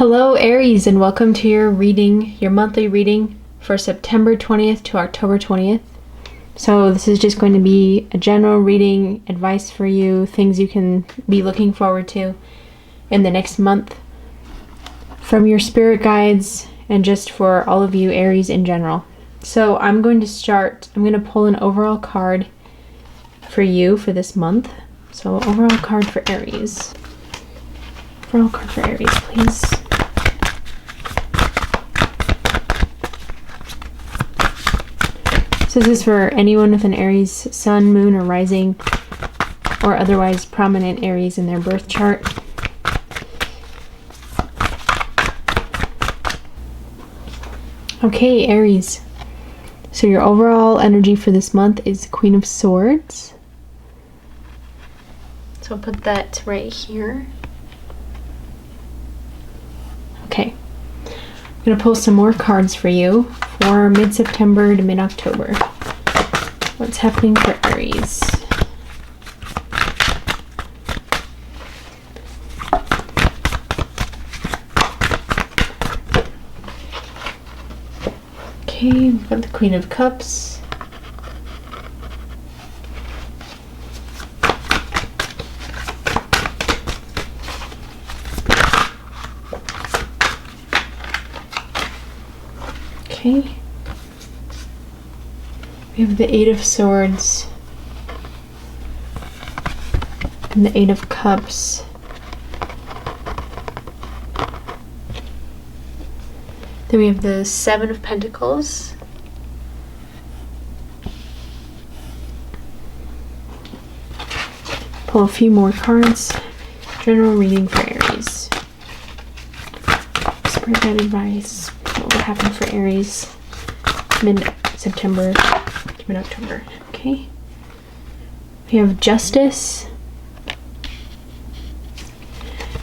Hello Aries, and welcome to your reading, your monthly reading for September 20th to October 20th. So this is just going to be a general reading, advice for you, things you can be looking forward to in the next month from your spirit guides and just for all of you Aries in general. So I'm going to pull an overall card for you for this month. So overall card for Aries. Overall card for Aries, please. So this is for anyone with an Aries sun, moon, or rising, or otherwise prominent Aries in their birth chart. Okay, Aries. So your overall energy for this month is Queen of Swords. So I'll put that right here. Okay. I'm going to pull some more cards for you for mid-September to mid-October. What's happening for Aries? Okay, we've got the Queen of Cups. Okay. We have the Eight of Swords and the Eight of Cups. Then we have the Seven of Pentacles. Pull a few more cards. General reading for Aries. Spirit guide advice. What will happen for Aries mid-September to mid-October? Okay. We have Justice.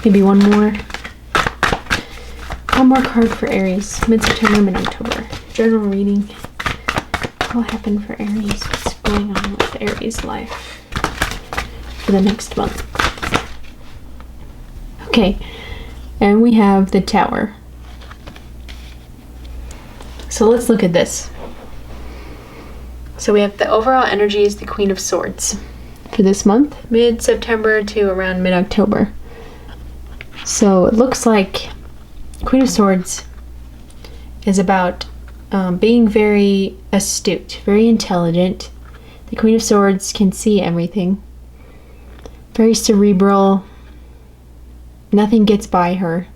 Maybe one more. One more card for Aries mid-September, mid-October. General reading. What will happen for Aries? What's going on with Aries' life for the next month? Okay. And we have the Tower. So let's look at this. So we have the overall energy is the Queen of Swords for this month, mid-September to around mid-October. So it looks like Queen of Swords is about being very astute, very intelligent. The Queen of Swords can see everything. Very cerebral. Nothing gets by her.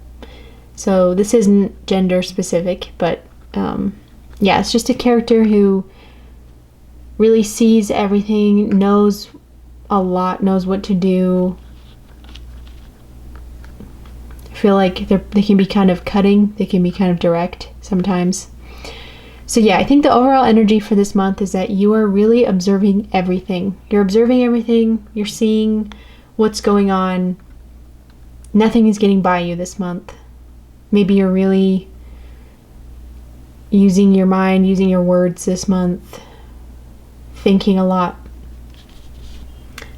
So this isn't gender specific, but yeah, it's just a character who really sees everything, knows a lot, knows what to do. I feel like they can be kind of cutting, they can be kind of direct sometimes. So yeah, I think the overall energy for this month is that you are really observing everything. You're observing everything, you're seeing what's going on. Nothing is getting by you this month. Maybe you're really using your mind, using your words this month, thinking a lot.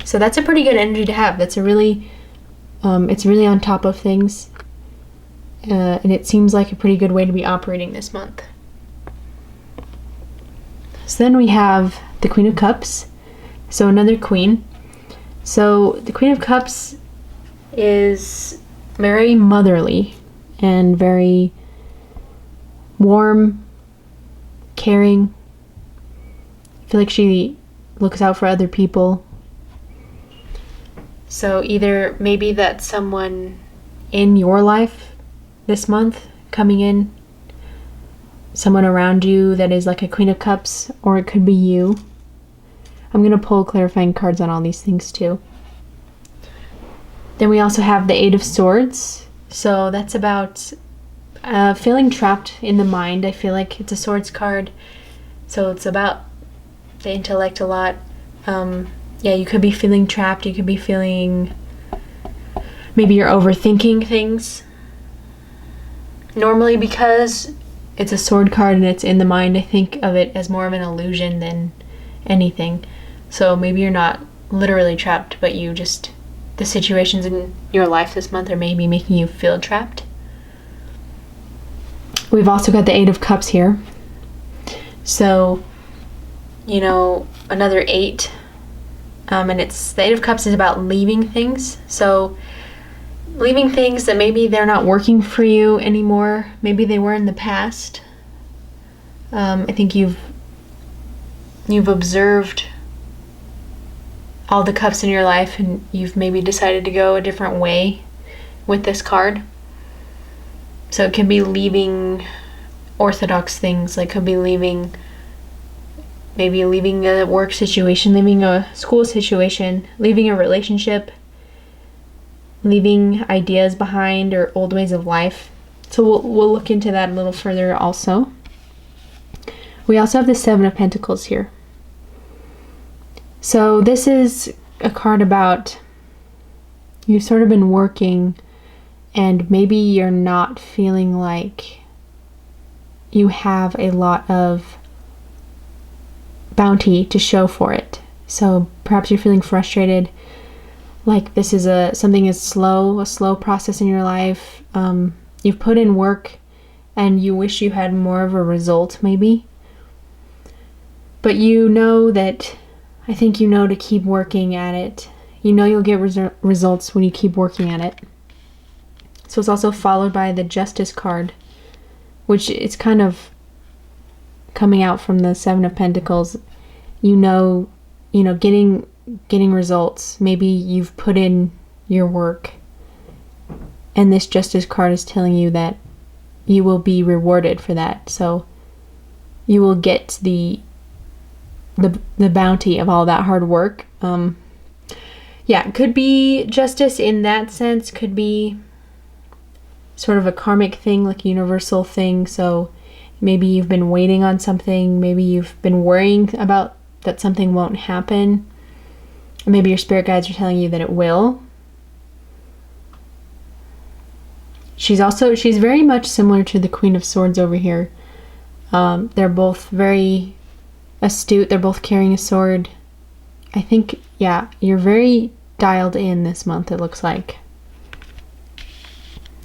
So that's a pretty good energy to have. That's a really, it's really on top of things. And it seems like a pretty good way to be operating this month. So then we have the Queen of Cups. So another queen. So the Queen of Cups is very motherly and very warm, caring. I feel like she looks out for other people. So either maybe that's someone in your life this month coming in, someone around you that is like a Queen of Cups, or it could be you. I'm going to pull clarifying cards on all these things too. Then we also have the Eight of Swords. So that's about feeling trapped in the mind. I feel like it's a swords card, so it's about the intellect a lot. Yeah, you could be feeling trapped. You could be feeling maybe you're overthinking things. Normally, because it's a sword card and it's in the mind, I think of it as more of an illusion than anything. So maybe you're not literally trapped, but you just, the situations in your life this month are maybe making you feel trapped. We've also got the Eight of Cups here. So, you know, another 8. And it's the Eight of Cups is about leaving things. So leaving things that maybe they're not working for you anymore. Maybe they were in the past. I think you've observed all the cups in your life, and you've maybe decided to go a different way with this card. So it could be leaving orthodox things, like could be leaving a work situation, leaving a school situation, leaving a relationship, leaving ideas behind or old ways of life. So we'll look into that a little further also. We also have the Seven of Pentacles here. So this is a card about you've sort of been working and maybe you're not feeling like you have a lot of bounty to show for it. So perhaps you're feeling frustrated, like this is something is a slow process in your life. You've put in work and you wish you had more of a result maybe. But you know that, I think you know to keep working at it. You know you'll get results when you keep working at it. So it's also followed by the Justice card, which is kind of coming out from the Seven of Pentacles. You know, getting results. Maybe you've put in your work, and this Justice card is telling you that you will be rewarded for that. So you will get the bounty of all that hard work. Yeah, it could be justice in that sense, could be sort of a karmic thing, like a universal thing. So maybe you've been waiting on something, maybe you've been worrying about that something won't happen. Or maybe your spirit guides are telling you that it will. She's very much similar to the Queen of Swords over here. They're both very astute. They're both carrying a sword. I think, yeah, you're very dialed in this month, it looks like.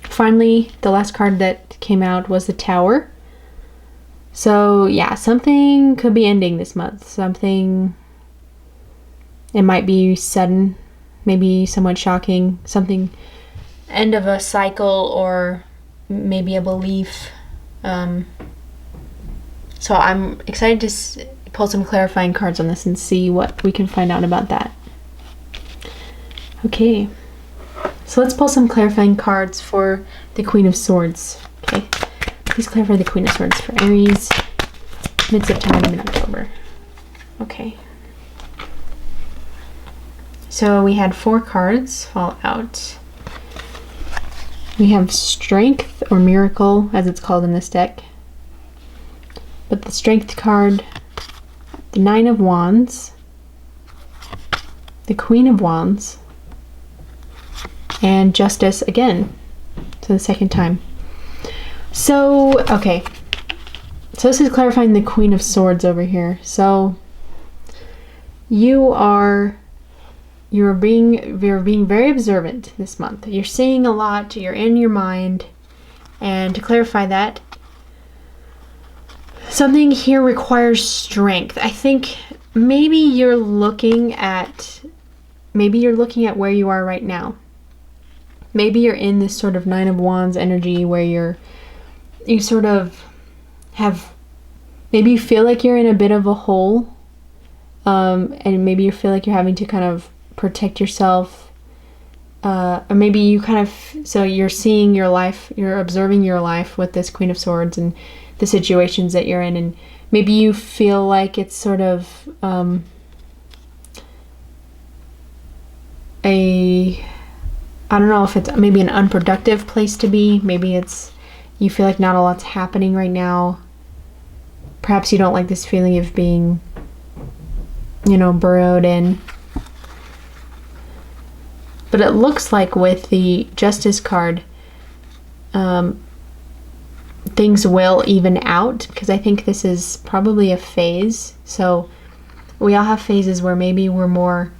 Finally, the last card that came out was the Tower. So, yeah, something could be ending this month. It might be sudden, maybe somewhat shocking, something, end of a cycle or maybe a belief. So I'm excited to pull some clarifying cards on this and see what we can find out about that. Okay, so let's pull some clarifying cards for the Queen of Swords. Okay, please clarify the Queen of Swords for Aries, mid-September to mid-October. Okay. So we had 4 cards fall out. We have Strength, or Miracle, as it's called in this deck. But the Strength card, the Nine of Wands, the Queen of Wands, and Justice again. So the second time. So, okay. So this is clarifying the Queen of Swords over here. So you're being very observant this month. You're seeing a lot, you're in your mind. And to clarify that, something here requires strength. I think maybe you're looking at where you are right now. Maybe you're in this sort of Nine of Wands energy where you sort of have, maybe you feel like you're in a bit of a hole, and maybe you feel like you're having to kind of protect yourself, or maybe you kind of, so you're seeing your life, you're observing your life with this Queen of Swords and the situations that you're in, and maybe you feel like it's sort of I don't know if it's maybe an unproductive place to be. Maybe you feel like not a lot's happening right now. Perhaps you don't like this feeling of being, burrowed in. But it looks like with the Justice card, things will even out, because I think this is probably a phase. So we all have phases where maybe we're more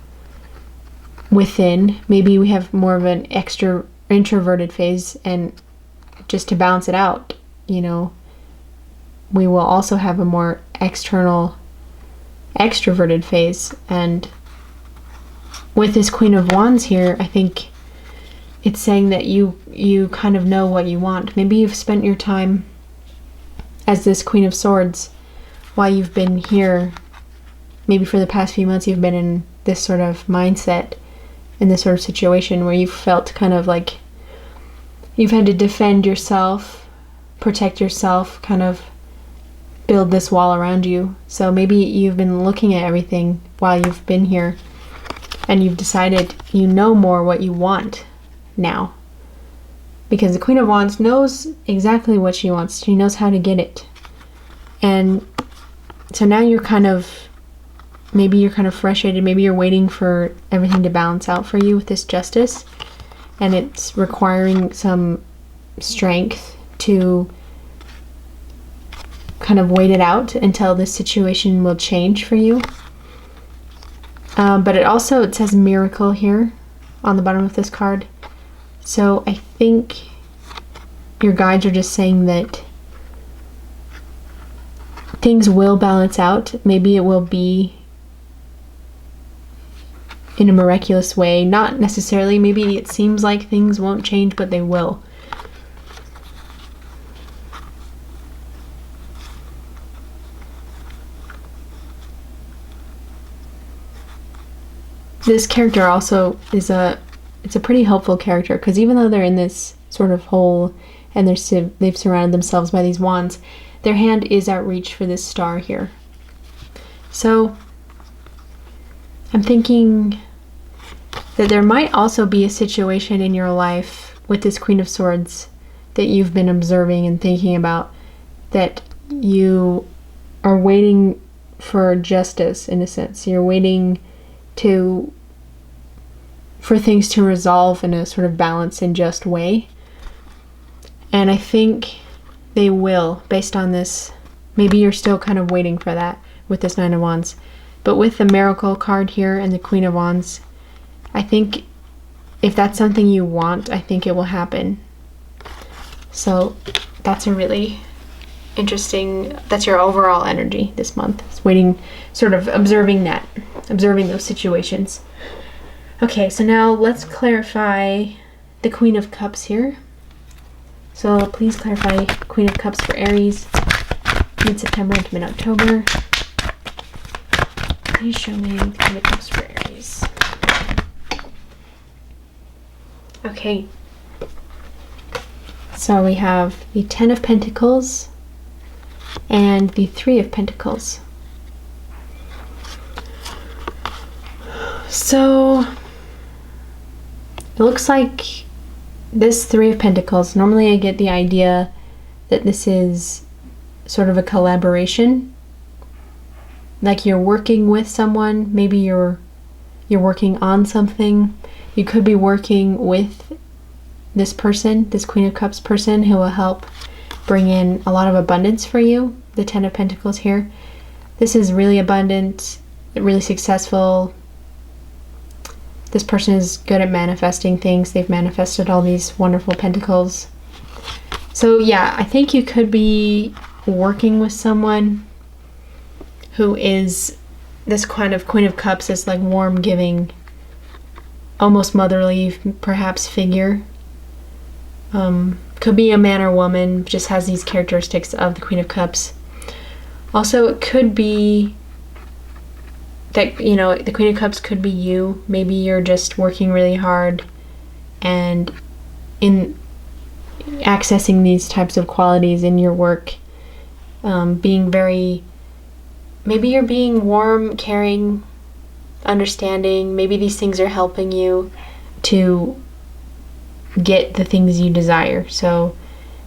within, maybe we have more of an introverted phase, and just to balance it out, we will also have a more external, extroverted phase. And with this Queen of Wands here, I think it's saying that you kind of know what you want. Maybe you've spent your time as this Queen of Swords while you've been here. Maybe for the past few months you've been in this sort of mindset, in this sort of situation where you've felt kind of like you've had to defend yourself, protect yourself, kind of build this wall around you. So maybe you've been looking at everything while you've been here and you've decided you know more what you want now. Because the Queen of Wands knows exactly what she wants. She knows how to get it. And so now you're kind of, maybe you're kind of frustrated. Maybe you're waiting for everything to balance out for you with this Justice. And it's requiring some strength to kind of wait it out until this situation will change for you. But it says miracle here on the bottom of this card. So I think your guides are just saying that things will balance out. Maybe it will be in a miraculous way. Not necessarily. Maybe it seems like things won't change, but they will. This character also is it's a pretty helpful character, because even though they're in this sort of hole and they've surrounded themselves by these wands, their hand is out reach for this star here. So I'm thinking that there might also be a situation in your life with this Queen of Swords that you've been observing and thinking about, that you are waiting for justice, in a sense. You're waiting for things to resolve in a sort of balanced and just way. And I think they will, based on this. Maybe you're still kind of waiting for that with this Nine of Wands. But with the Miracle card here and the Queen of Wands, I think if that's something you want, I think it will happen. So that's a really interesting, that's your overall energy this month. It's waiting, sort of observing those situations. Okay, so now let's clarify the Queen of Cups here. So please clarify Queen of Cups for Aries, mid-September into mid-October. Please show me the Queen of Cups for Aries. Okay. So we have the Ten of Pentacles and the Three of Pentacles. So it looks like this Three of Pentacles, normally I get the idea that this is sort of a collaboration. Like you're working with someone, maybe you're working on something. You could be working with this person, this Queen of Cups person, who will help bring in a lot of abundance for you. The Ten of Pentacles here. This is really abundant, really successful. This person is good at manifesting things. They've manifested all these wonderful pentacles. So yeah, I think you could be working with someone who is this kind of Queen of Cups, this like warm, giving, almost motherly perhaps figure. Could be a man or woman, just has these characteristics of the Queen of Cups. Also, it could be that, you know, the Queen of Cups could be you. Maybe you're just working really hard and in accessing these types of qualities in your work, being very, maybe you're being warm, caring, understanding. Maybe these things are helping you to get the things you desire. So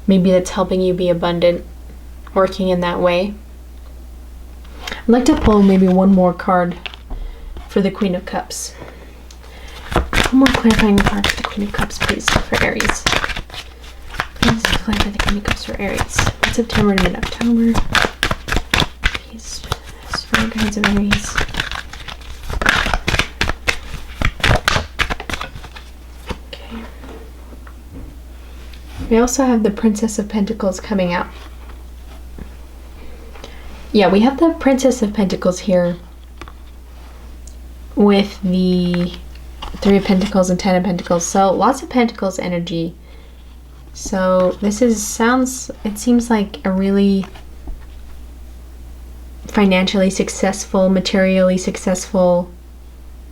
maybe that's helping you be abundant, working in that way. I'd like to pull maybe one more card for the Queen of Cups. One more clarifying card for the Queen of Cups, please, for Aries. Please clarify the Queen of Cups for Aries. September to mid-October. Please, for guides of Aries. Okay. We also have the Princess of Pentacles coming out. Yeah, we have the Princess of Pentacles here with the Three of Pentacles and Ten of Pentacles. So lots of Pentacles energy. So this it seems like a really financially successful, materially successful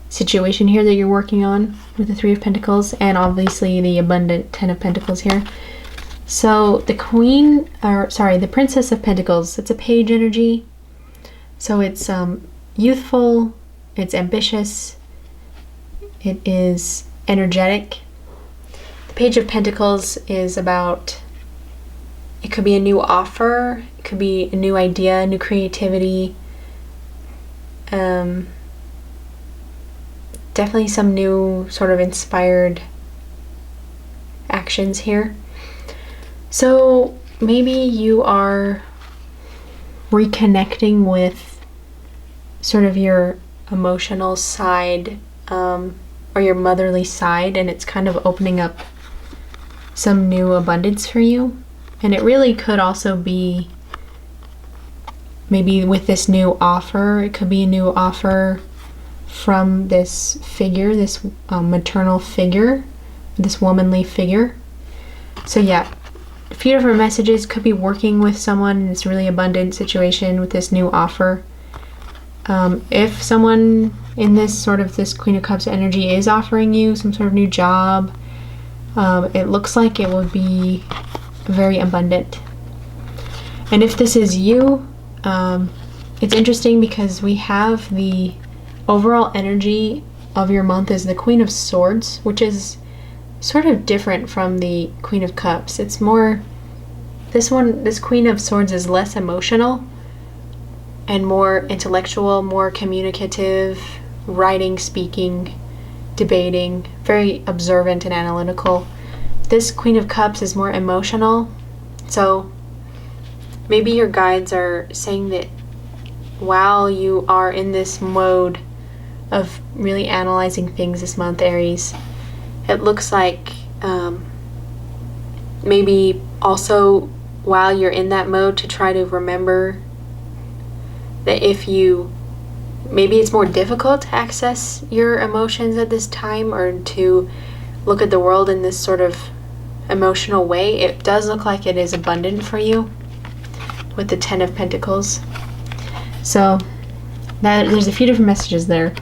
situation here that you're working on with the Three of Pentacles, and obviously the abundant Ten of Pentacles here. So the the Princess of Pentacles, it's a page energy. So it's youthful, it's ambitious, it is energetic. The Page of Pentacles is about, it could be a new offer, it could be a new idea, new creativity, definitely some new sort of inspired actions here. So maybe you are reconnecting with sort of your emotional side, or your motherly side, and it's kind of opening up some new abundance for you. And it really could also be maybe with this new offer, it could be a new offer from this figure, this maternal figure, this womanly figure. So yeah, a few different messages. Could be working with someone in this really abundant situation with this new offer. If someone in this Queen of Cups energy is offering you some sort of new job, it looks like it will be very abundant. And if this is you, it's interesting because we have the overall energy of your month is the Queen of Swords, which is sort of different from the Queen of Cups. It's more, this Queen of Swords is less emotional and more intellectual, more communicative, writing, speaking, debating, very observant and analytical. This Queen of Cups is more emotional. So maybe your guides are saying that while you are in this mode of really analyzing things this month, Aries, it looks like maybe also while you're in that mode to try to remember that maybe it's more difficult to access your emotions at this time, or to look at the world in this sort of emotional way. It does look like it is abundant for you with the Ten of Pentacles. So there's a few different messages there.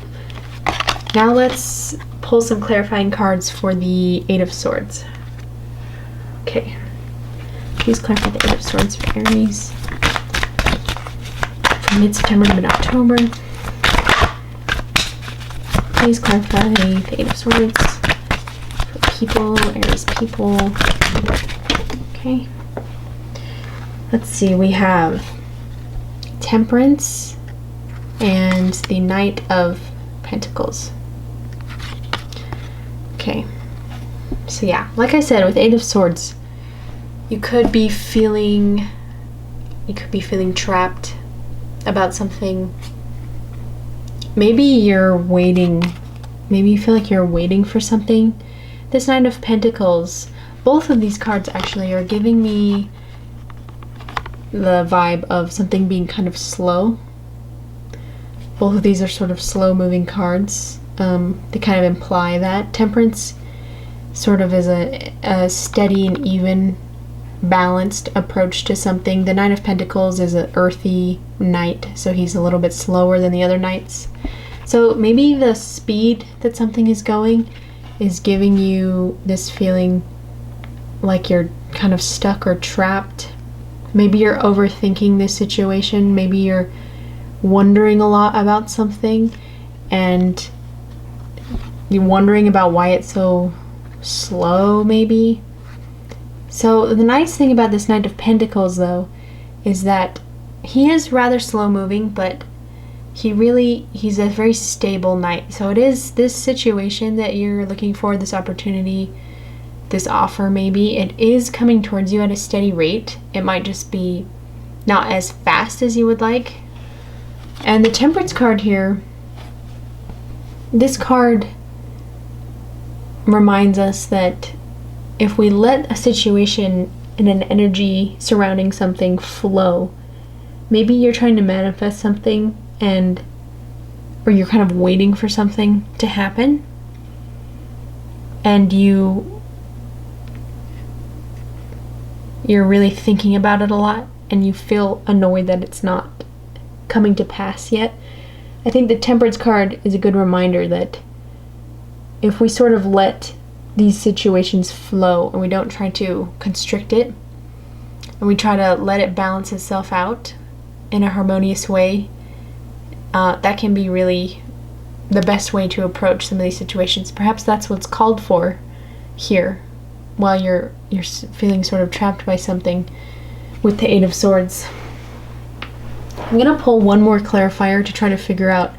Now let's pull some clarifying cards for the Eight of Swords. Okay. Please clarify the Eight of Swords for Aries from mid-September to mid-October. Please clarify the Eight of Swords for people, Aries people. Okay. Let's see, we have Temperance and the Knight of Pentacles. Okay. So yeah, like I said, with Eight of Swords, you could be feeling trapped about something. Maybe you're waiting. Maybe you feel like you're waiting for something. This Knight of Pentacles, both of these cards actually are giving me the vibe of something being kind of slow. Both of these are sort of slow moving cards. They kind of imply that. Temperance sort of is a steady and even, balanced approach to something. The Knight of Pentacles is an earthy knight, so he's a little bit slower than the other knights. So maybe the speed that something is going is giving you this feeling like you're kind of stuck or trapped. Maybe you're overthinking this situation. Maybe you're wondering a lot about something, and you're wondering about why it's so slow, maybe. So the nice thing about this Knight of Pentacles, though, is that he is rather slow moving, but he's a very stable knight. So it is this situation that you're looking for, this opportunity, this offer maybe, it is coming towards you at a steady rate. It might just be not as fast as you would like. And the Temperance card here, this card reminds us that if we let a situation and an energy surrounding something flow, maybe you're trying to manifest something or you're kind of waiting for something to happen, and you're really thinking about it a lot, and you feel annoyed that it's not coming to pass yet. I think the Temperance card is a good reminder that if we sort of let these situations flow and we don't try to constrict it, and we try to let it balance itself out in a harmonious way, that can be really the best way to approach some of these situations. Perhaps that's what's called for here, while you're feeling sort of trapped by something with the Eight of Swords. I'm gonna pull one more clarifier to try to figure out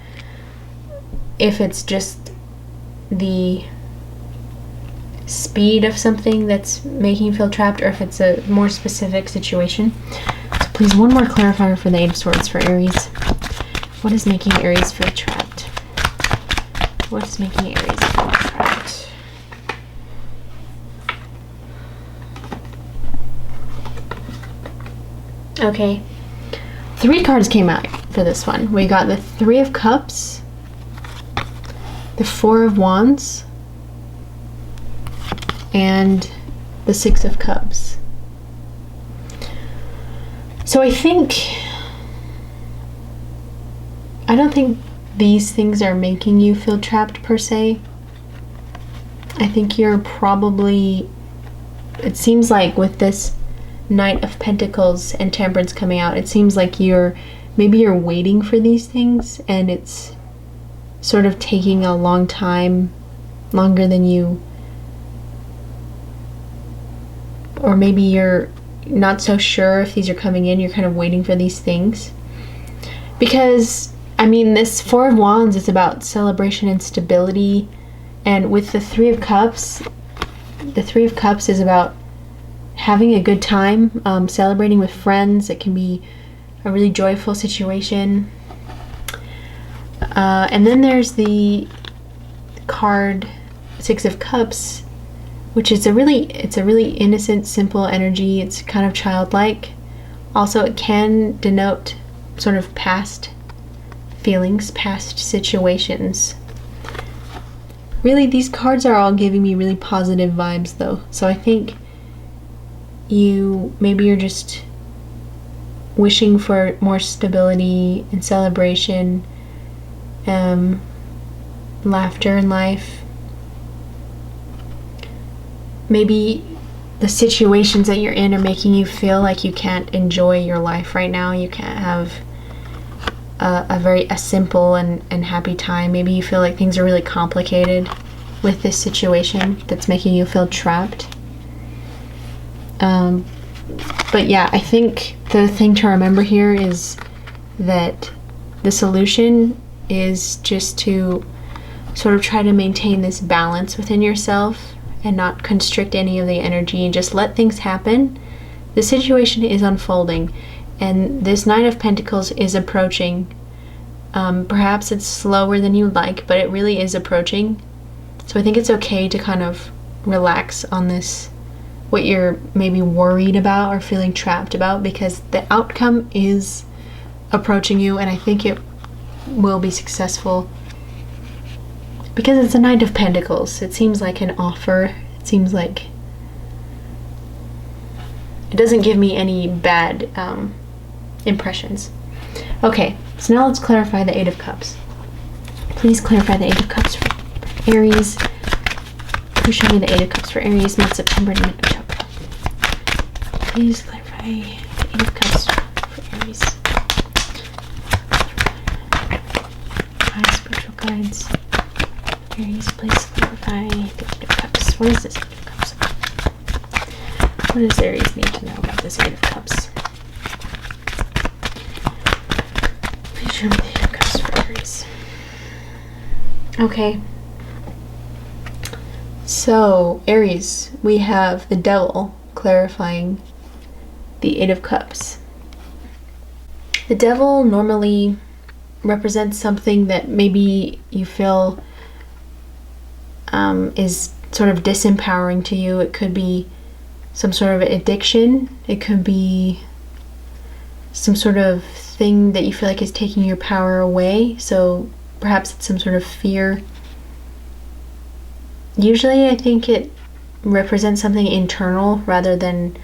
if it's just the speed of something that's making you feel trapped, or if it's a more specific situation. So please, one more clarifier for the Eight of Swords for Aries. What is making Aries feel trapped? What is making Aries feel trapped? Okay. 3 cards came out for this one. We got the Three of Cups, the Four of Wands, and the Six of Cups. So I don't think these things are making you feel trapped per se. I think you're probably, it seems like with this Knight of Pentacles and Temperance coming out, it seems like maybe you're waiting for these things, and it's sort of taking a long time, longer than you, or maybe you're not so sure if these are coming in. You're kind of waiting for these things, because I mean, this Four of Wands is about celebration and stability, and with the Three of Cups is about having a good time, celebrating with friends. It can be a really joyful situation. And then there's the card Six of Cups, which is it's a really innocent, simple energy. It's kind of childlike. Also, it can denote sort of past feelings, past situations. Really, these cards are all giving me really positive vibes though. So I think maybe you're just wishing for more stability and celebration, laughter in life. Maybe the situations that you're in are making you feel like you can't enjoy your life right now. You can't have a simple and happy time. Maybe you feel like things are really complicated with this situation that's making you feel trapped. But yeah, I think the thing to remember here is that the solution is just to sort of try to maintain this balance within yourself and not constrict any of the energy, and just let things happen. The situation is unfolding, and this Nine of Pentacles is approaching. Perhaps it's slower than you'd like, but it really is approaching. So I think it's okay to kind of relax on this, what you're maybe worried about or feeling trapped about, because the outcome is approaching you, and I think it will be successful because it's a Knight of Pentacles. It seems like an offer. It seems like it doesn't give me any bad impressions. Okay, so now let's clarify the Eight of Cups. Please clarify the Eight of Cups for Aries. Please show me the Eight of Cups for Aries, mid-September to mid-October. Please clarify the Eight of Cups for Aries. My spiritual guides. Aries, please clarify the Eight of Cups. What is this Eight of Cups about? What does Aries need to know about this Eight of Cups? Please show me the Eight of Cups for Aries. Okay. So, Aries, we have the Devil clarifying the Eight of Cups. The Devil normally represents something that maybe you feel is sort of disempowering to you. It could be some sort of addiction. It could be some sort of thing that you feel like is taking your power away. So perhaps it's some sort of fear. Usually I think it represents something internal rather than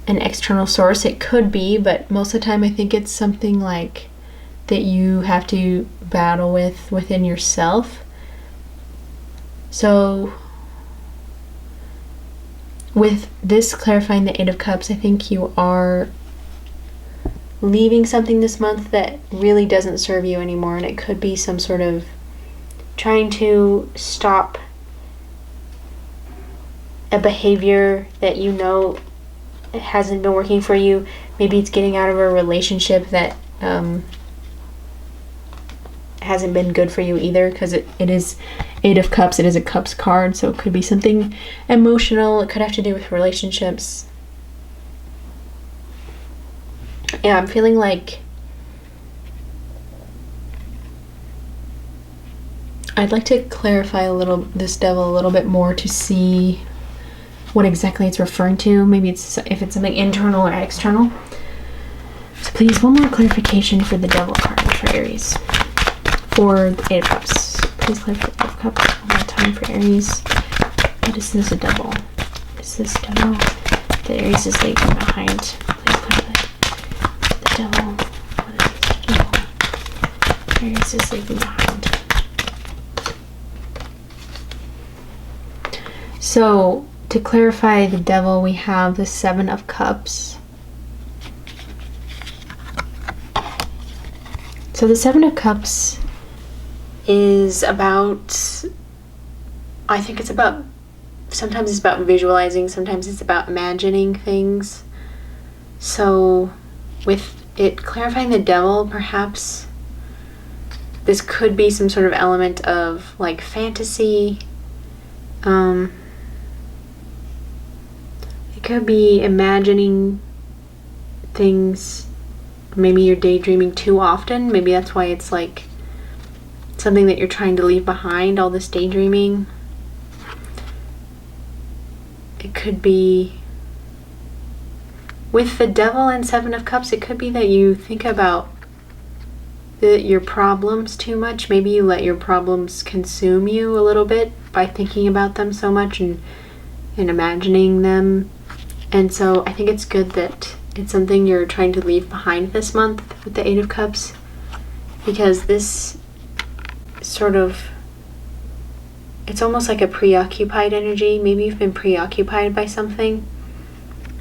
an external source. It could be, but most of the time I think it's something like that you have to battle with within yourself. So with this clarifying the Eight of Cups, I think you are leaving something this month that really doesn't serve you anymore, and it could be some sort of trying to stop a behavior that you know hasn't been working for you. Maybe it's getting out of a relationship that hasn't been good for you either, because it is Eight of Cups. It is a Cups card, so it could be something emotional. It could have to do with relationships. Yeah, I'm feeling like I'd like to clarify this devil a little bit more to see what exactly it's referring to. Maybe if it's something internal or external. So please, one more clarification for the devil card for Aries. For the Eight of Cups. Please clarify the Eight of Cups one more time for Aries. What is this, a devil? Is this devil that Aries is leaving behind? Please clarify the devil. What is this devil Aries is leaving behind? So, to clarify the devil, we have the Seven of Cups. So the Seven of Cups is about, I think it's about, sometimes it's about visualizing, sometimes it's about imagining things. So with it clarifying the devil, perhaps this could be some sort of element of like fantasy. It could be imagining things. Maybe you're daydreaming too often. Maybe that's why it's like something that you're trying to leave behind, all this daydreaming. It could be with the devil and Seven of Cups, it could be that you think about your problems too much. Maybe you let your problems consume you a little bit by thinking about them so much and imagining them. And so I think it's good that it's something you're trying to leave behind this month with the Eight of Cups, because this sort of, it's almost like a preoccupied energy. Maybe you've been preoccupied by something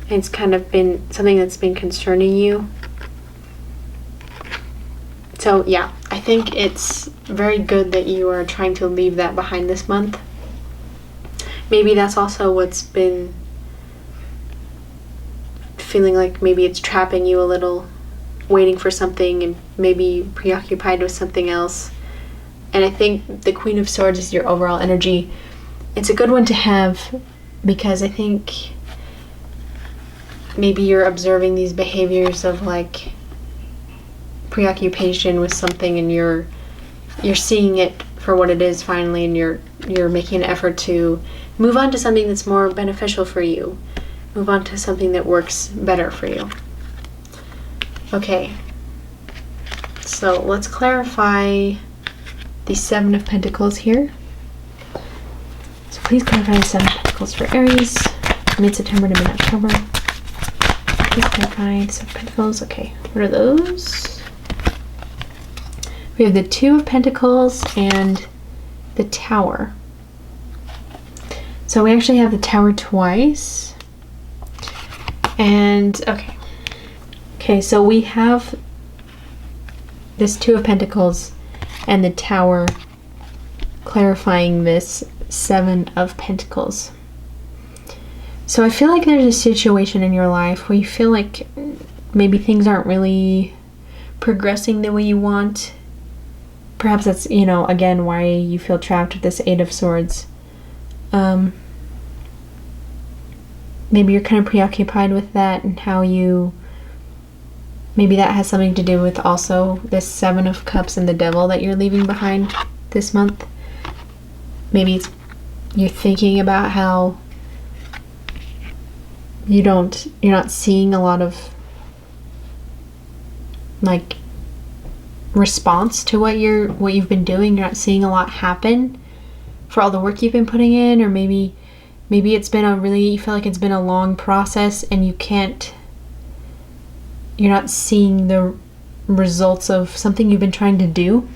and it's kind of been something that's been concerning you. So yeah, I think it's very good that you are trying to leave that behind this month. Maybe that's also what's been feeling like, maybe it's trapping you a little, waiting for something and maybe preoccupied with something else. And I think the Queen of Swords is your overall energy. It's a good one to have because I think maybe you're observing these behaviors of like preoccupation with something, and you're seeing it for what it is finally, and you're making an effort to move on to something that's more beneficial for you. Move on to something that works better for you. Okay, so let's clarify the Seven of Pentacles here. So please clarify the Seven of Pentacles for Aries, mid-September to mid-October. Please clarify the Seven of Pentacles. Okay, what are those? We have the Two of Pentacles and the Tower. So we actually have the Tower twice. And okay, so we have this Two of Pentacles and the Tower clarifying this Seven of Pentacles. So I feel like there's a situation in your life where you feel like maybe things aren't really progressing the way you want. Perhaps that's, again, why you feel trapped with this Eight of Swords. Maybe you're kind of preoccupied with that, and how maybe that has something to do with also this Seven of Cups and the Devil that you're leaving behind this month. Maybe you're thinking about how you're not seeing a lot of like response to what you've been doing. You're not seeing a lot happen for all the work you've been putting in, or maybe it's been you feel like it's been a long process and you're not seeing the results of something you've been trying to do.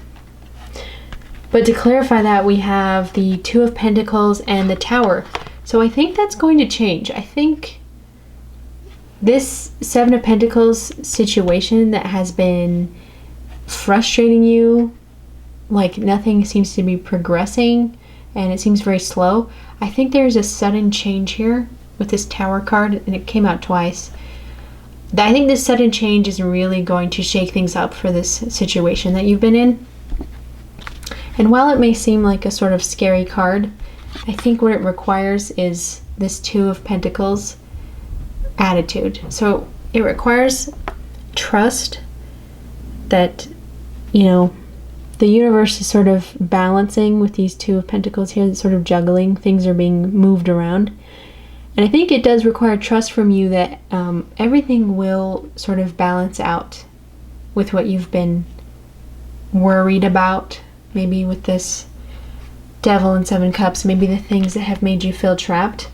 But to clarify that, we have the Two of Pentacles and the Tower. So I think that's going to change. I think this Seven of Pentacles situation that has been frustrating you, like nothing seems to be progressing and it seems very slow. I think there's a sudden change here with this Tower card, and it came out twice. I think this sudden change is really going to shake things up for this situation that you've been in. And while it may seem like a sort of scary card, I think what it requires is this Two of Pentacles attitude. So it requires trust that, you know, the universe is sort of balancing with these Two of Pentacles here, sort of juggling. Things are being moved around. And I think it does require trust from you that everything will sort of balance out with what you've been worried about. Maybe with this Devil and Seven Cups, maybe the things that have made you feel trapped.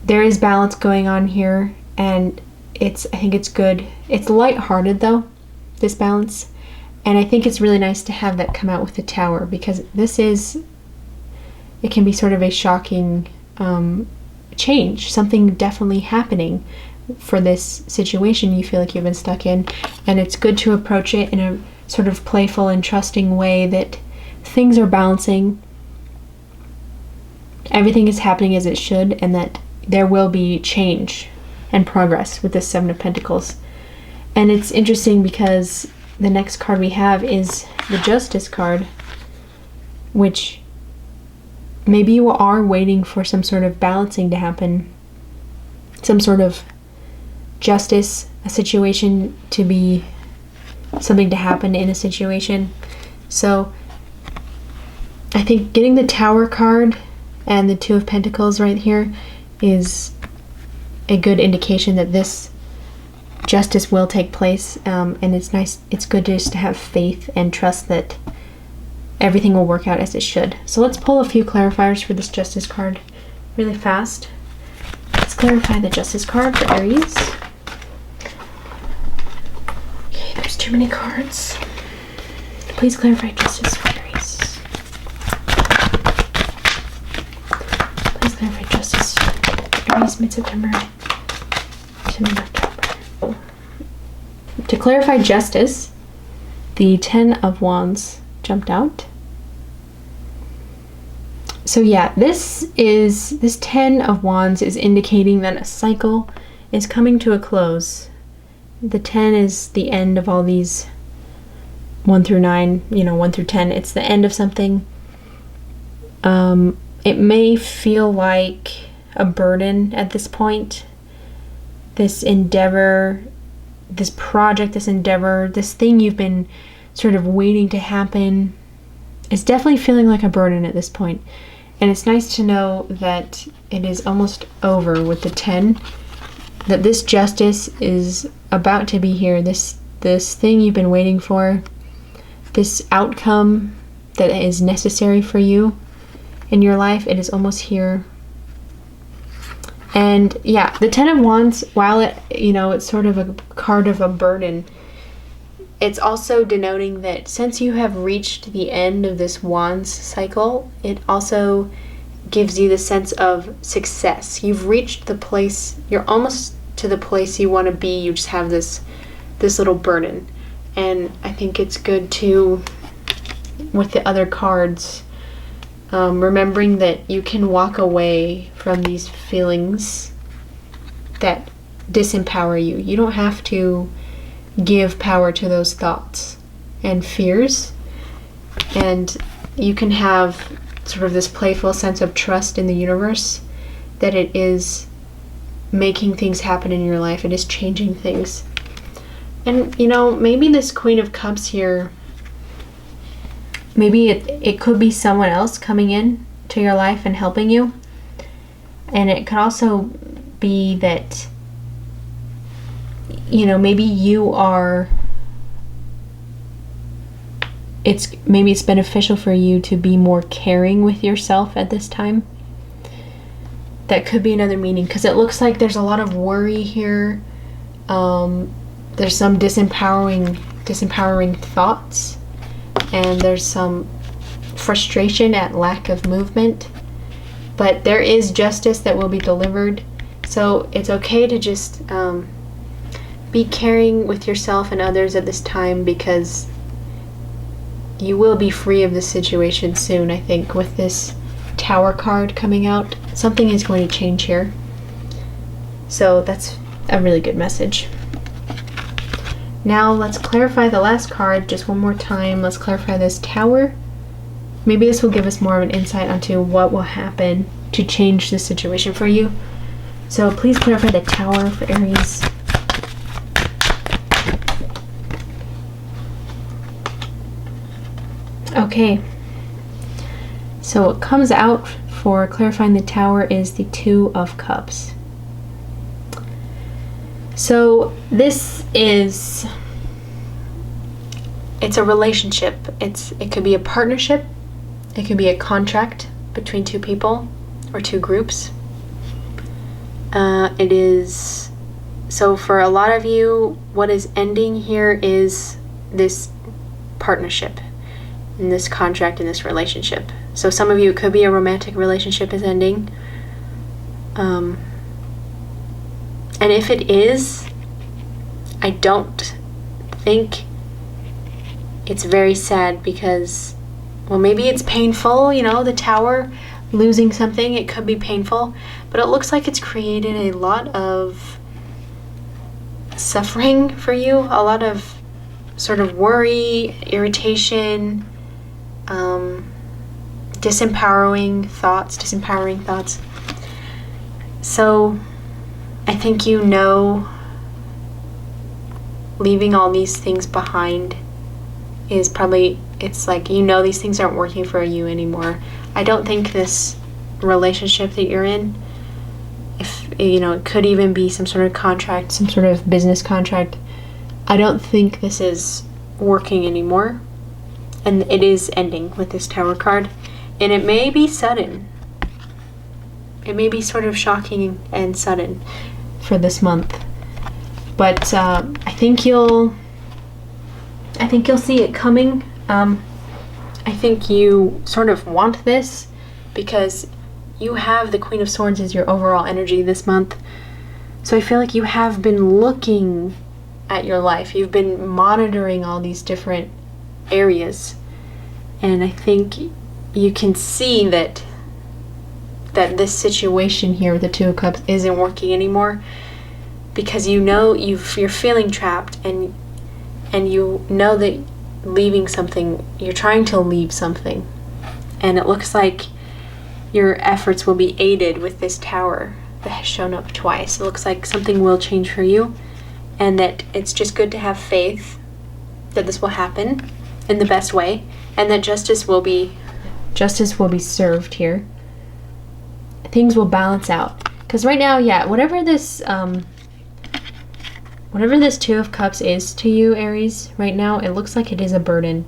There is balance going on here, and I think it's good. It's lighthearted though, this balance. And I think it's really nice to have that come out with the Tower, because it can be sort of a shocking change, something definitely happening for this situation you feel like you've been stuck in. And it's good to approach it in a sort of playful and trusting way that things are balancing, everything is happening as it should, and that there will be change and progress with this Seven of Pentacles. And it's interesting because the next card we have is the Justice card, which maybe you are waiting for some sort of balancing to happen, some sort of justice, a situation to be, something to happen in a situation. So I think getting the Tower card and the Two of Pentacles right here is a good indication that this justice will take place, and it's nice, it's good just to have faith and trust that everything will work out as it should. So let's pull a few clarifiers for this Justice card really fast. Let's clarify the Justice card for Aries. Okay, there's too many cards. Please clarify Justice for Aries. Please clarify Justice for Aries mid-September to mid-October. To clarify Justice, the Ten of Wands jumped out. So yeah, this Ten of Wands is indicating that a cycle is coming to a close. The 10 is the end of all these 1 through 9, 1 through 10. It's the end of something. It may feel like a burden at this point. This endeavor, this project, this endeavor, this thing you've been sort of waiting to happen is definitely feeling like a burden at this point. And it's nice to know that it is almost over with the 10, that this justice is about to be here. This thing you've been waiting for, this outcome that is necessary for you in your life, it is almost here. And yeah, the Ten of Wands, while it's sort of a card of a burden, it's also denoting that since you have reached the end of this Wands cycle, it also gives you the sense of success. You've reached the place, you're almost to the place you want to be. You just have this little burden. And I think it's good to, with the other cards, remembering that you can walk away from these feelings that disempower you. You don't have to give power to those thoughts and fears, and you can have sort of this playful sense of trust in the universe that it is making things happen in your life. It is changing things. And maybe this Queen of Cups here, maybe it could be someone else coming in to your life and helping you, and it could also be that you know, maybe maybe it's beneficial for you to be more caring with yourself at this time. That could be another meaning, because it looks like there's a lot of worry here. There's some disempowering thoughts, and there's some frustration at lack of movement. But there is justice that will be delivered. So it's okay to just be caring with yourself and others at this time, because you will be free of this situation soon, I think, with this Tower card coming out. Something is going to change here. So that's a really good message. Now let's clarify the last card just one more time. Let's clarify this Tower. Maybe this will give us more of an insight onto what will happen to change this situation for you. So please clarify the Tower for Aries. Okay. So what comes out for clarifying the Tower is the Two of Cups. So this is, it's a relationship. It could be a partnership. It could be a contract between two people or two groups. It is, so for a lot of you, what is ending here is this partnership, in this contract, in this relationship. So some of you, it could be a romantic relationship is ending. And if it is, I don't think it's very sad, because, well, maybe it's painful, you know, the Tower, losing something, it could be painful, but it looks like it's created a lot of suffering for you, a lot of sort of worry, irritation, disempowering thoughts. So I think, you know, leaving all these things behind is probably, it's like, you know, these things aren't working for you anymore. I don't think this relationship that you're in, if, you know, it could even be some sort of contract, some sort of business contract, I don't think this is working anymore. And it is ending with this Tower card. And it may be sudden. It may be sort of shocking and sudden for this month. But I think you'll see it coming. I think you sort of want this, because you have the Queen of Swords as your overall energy this month. So I feel like you have been looking at your life. You've been monitoring all these different areas. And I think you can see that this situation here with the Two of Cups isn't working anymore, because you know you're feeling trapped, and you know that leaving something, you're trying to leave something, and it looks like your efforts will be aided with this Tower that has shown up twice. It looks like something will change for you, and that it's just good to have faith that this will happen in the best way, and that justice will be served here. Things will balance out, because right now, yeah, whatever this Two of Cups is to you, Aries, right now, it looks like it is a burden.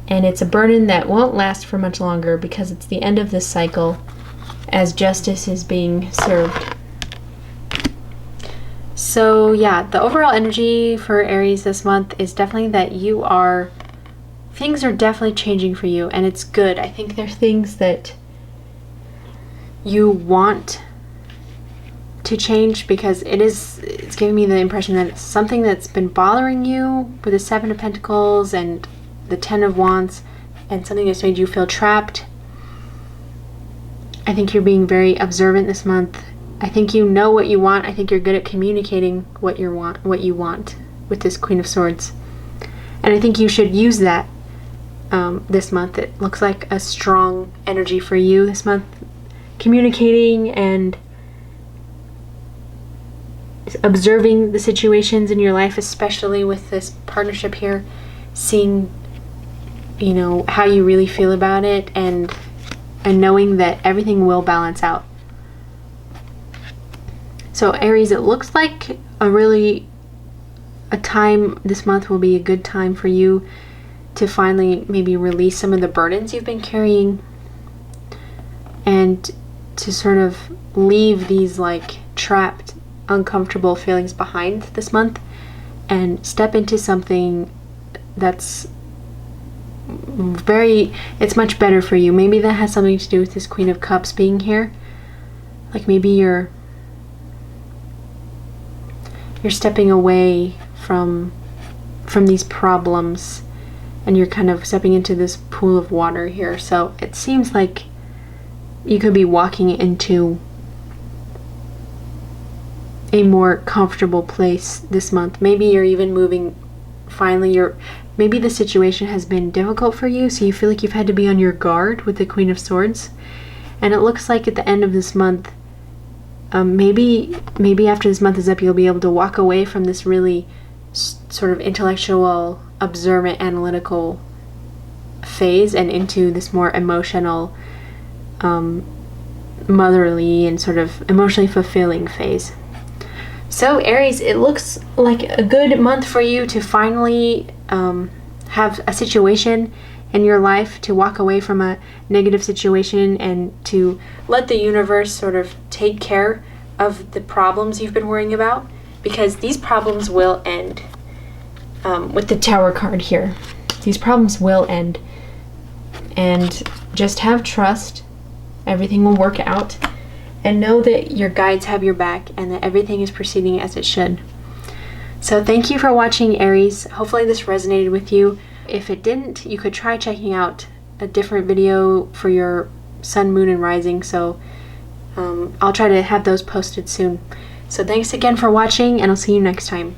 And it's a burden that won't last for much longer, because it's the end of this cycle as justice is being served. So yeah, the overall energy for Aries this month is definitely that things are definitely changing for you, and it's good. I think there's things that you want to change, because it's giving me the impression that it's something that's been bothering you with the Seven of Pentacles and the Ten of Wands, and something that's made you feel trapped. I think you're being very observant this month. I think you know what you want. I think you're good at communicating what you want with this Queen of Swords. And I think you should use that this month. It looks like a strong energy for you this month. Communicating and observing the situations in your life, especially with this partnership here, seeing, you know, how you really feel about it, and knowing that everything will balance out. So Aries, it looks like a really a time this month will be a good time for you to finally maybe release some of the burdens you've been carrying and to sort of leave these like trapped, uncomfortable feelings behind this month and step into something that's it's much better for you. Maybe that has something to do with this Queen of Cups being here. Like maybe you're stepping away from these problems and you're kind of stepping into this pool of water here. So it seems like you could be walking into a more comfortable place this month. Maybe you're even moving, finally, maybe the situation has been difficult for you, so you feel like you've had to be on your guard with the Queen of Swords. And it looks like at the end of this month, maybe after this month is up, you'll be able to walk away from this really sort of intellectual, observant, analytical phase and into this more emotional, motherly and sort of emotionally fulfilling phase. So Aries, it looks like a good month for you to finally have a situation in your life, to walk away from a negative situation and to let the universe sort of take care of the problems you've been worrying about, because these problems will end. With the Tower card here, these problems will end, and just have trust. Everything will work out, and know that your guides have your back and that everything is proceeding as it should. So thank you for watching, Aries. Hopefully this resonated with you. If it didn't, you could try checking out a different video for your sun, moon, and rising. So I'll try to have those posted soon. So thanks again for watching, and I'll see you next time.